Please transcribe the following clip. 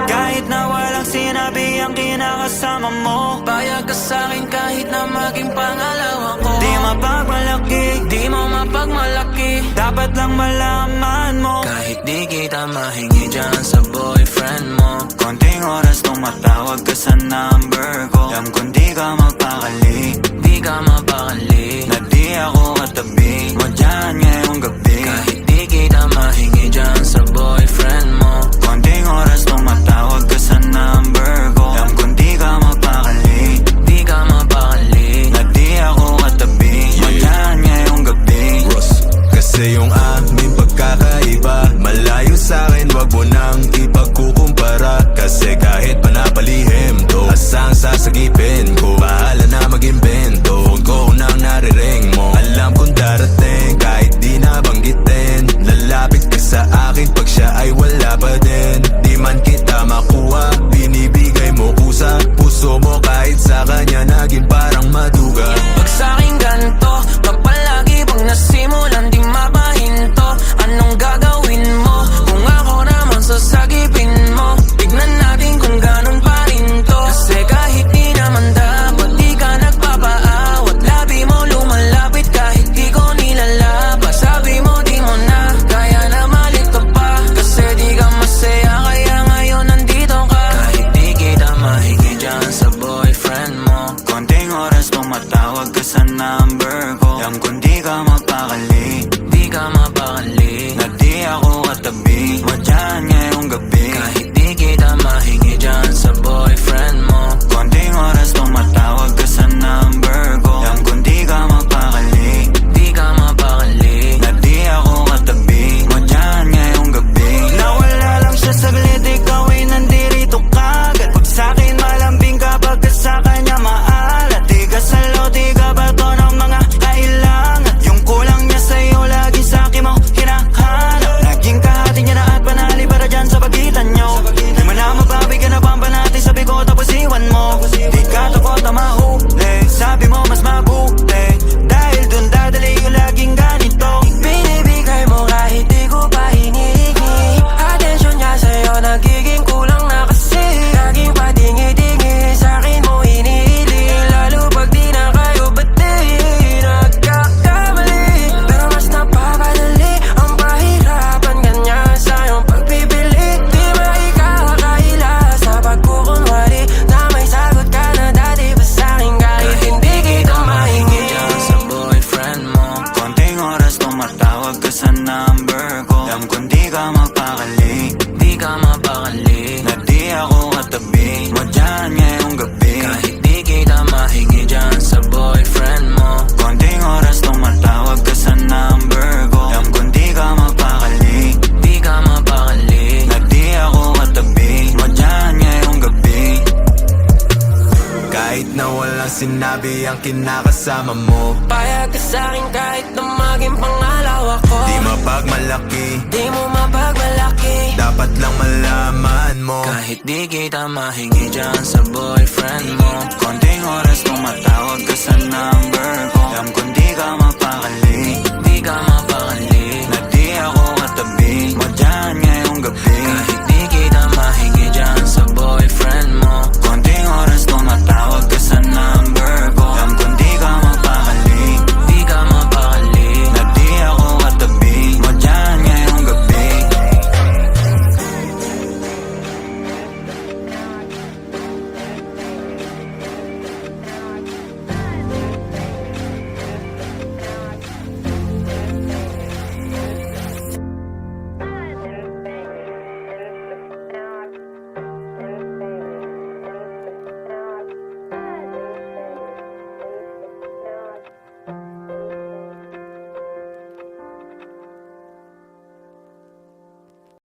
Kahit na walang sinabi ang kinakasama mo, Payag ka sa'kin kahit na maging pangalawa ko. di mapagmalaki, Di mo mapagmalaki, dapat lang malaman mo. kahit di kita mahingi dyan sa boyfriend mo. Konting oras tumatawag ka sa number ko, alam kong di ka mapakali, Di ka mapakali, na di ako katabi mo dyan ngayong gabi. kahit di kita mahingi dyan sa boyfriend mo. Konting oras tumatawag ka sa number ko, alam kong di ka mapakali, Di ka mapakali, na di ako katabi mo dyan ngayong gabi. Kasi yung aming pagkakaiba malayo sa'kin, wag mo nang ipagkukumpara. Kasi kahit panapalihim to, asang sasagipin ko, bahala na mag-imbento. Phone ko nang nariring mo, alam kong darating kahit di nabanggitin. Lalapit ka sa akin pag siya ay wala pa din. Di man kita makuha, binibigay mo kusa. Puso mo kahit sa kanya naging parang maduga. pag sa'kin ganito, kapag lagi pag nasimulan di mapahinto. Anong gagawin mo kung ako naman sasagipin mo? Tignan natin kung ganun pa rin to. Kasi kahit di naman dapat di ka nagpapaawat. Labi mo lumalapit kahit di ko nilalaba. Sabi mo di mo na kaya na malito pa, kasi di ka masaya kaya ngayon nandito ka. Kahit di kita mahingi dyan sa boyfriend mo. Konting oras tumatawag ka sa number ko, alam kong di ka mapakali, Di ka mapakali, na di ako katabi mo dyan ngayong gabi. kahit di kita mahingi dyan sa boyfriend mo. Konting oras tumatawag ka sa number ko, alam kong di ka mapakali, Di ka mapakali, na di ako katabi mo dyan ngayong gabi. Nawala lang siya saglit, ikaw ay nandirito kagad. Pag sa'kin malambing kapag ka sa kanya maalat. Di ka salo, di ka bato ng mga kailangan. Yung kulang niya sa'yo, lagi sa'kin mo hinahanap. Naging kahati niya na at panali para dyan sa pagitan nyo. Di mo na mabawi ka na pampanati, sabi ko tapos iwan mo. Di ka takot na mahuli, sabi mo mas mabuti, dahil dun dadali yung laging ganito. binibigay mo kahit di ko pa hinihingi. Atensyon niya sa'yo nagiging kulang na kasi. Laging patingi-tingi sa'kin mo hinihiling. Lalo pag di na kayo bati, nagkakamali. Pero mas napapadali ang pahirapan kanya sa iyong pagpipili. Di maikakakaila sa pagkukunwari na may sagot ka na dati pa sa'kin. Kahit hindi kita mahingi dyan sa boyfriend mo. Konting oras tumatawag ka sa number ko, alam kong di ka mapakali, Di ka mapakali, na di ako katabi mo dyan ngayong gabi. kahit di kita mahingi dyan sa boyfriend mo. Konting oras tumatawag ka sa number ko, alam kong di ka mapakali, Di ka mapakali, na di ako katabi mo dyan ngayong gabi. Kahit na walang sinabi ang kinakasama mo, payag ka sa'kin kahit na maging pangalawa ko. di mapagmalaki, Di mo mapagmalaki, dapat lang malaman mo. kahit di kita mahingi dyan sa boyfriend mo. Konting oras tumatawag ka sa number ko, alam kong di